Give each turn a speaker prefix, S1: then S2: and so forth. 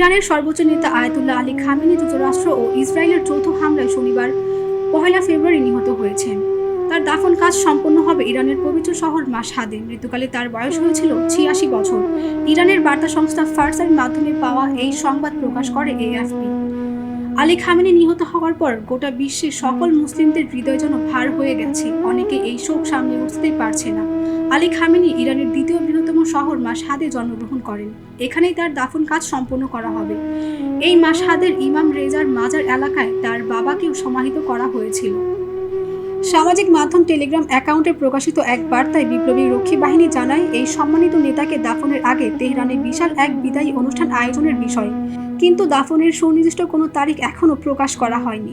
S1: ইরানের সর্বোচ্চ নেতা আয়াতুল্লাহ আলী খামেনি যুক্তরাষ্ট্র ও ইসরায়েলের যৌথ হামলায় শনিবার 1 ফেব্রুয়ারি নিহত হয়েছেন। তার দাফন কাজ সম্পন্ন হবে ইরানের পবিত্র শহর মাশহাদে। মৃত্যুকালে তার বয়স হয়েছিল 86 বছর। ইরানের বার্তা সংস্থা ফার্সের মাধ্যমে পাওয়া এই সংবাদ প্রকাশ করে এএফপি। আলী খামেনি নিহত হওয়ার পর গোটা বিশ্বের সকল মুসলিমদের হৃদয় যেন ভার হয়ে গেছে। অনেকে এই শোক সামলে উঠতেই পারছে না। আলী খামেনি ইরানের দ্বিতীয় বৃহত্তম শহর মাশহাদে জন্মগ্রহণ করেন। এখানেই তার দাফন কাজ সম্পন্ন করা হবে। এই মাশহাদের ইমাম রেজার মাজার এলাকায় তার বাবাকেও সমাহিত করা হয়েছিল। সামাজিক মাধ্যম টেলিগ্রাম অ্যাকাউন্টে প্রকাশিত এক বার্তায় বিপ্লবী রক্ষী বাহিনী জানায়, এই সম্মানিত নেতাকে দাফনের আগে তেহরানে বিশাল এক বিদায়ী অনুষ্ঠান আয়োজনের বিষয়, কিন্তু দাফনের সুনির্দিষ্ট কোনো তারিখ এখনও প্রকাশ করা হয়নি।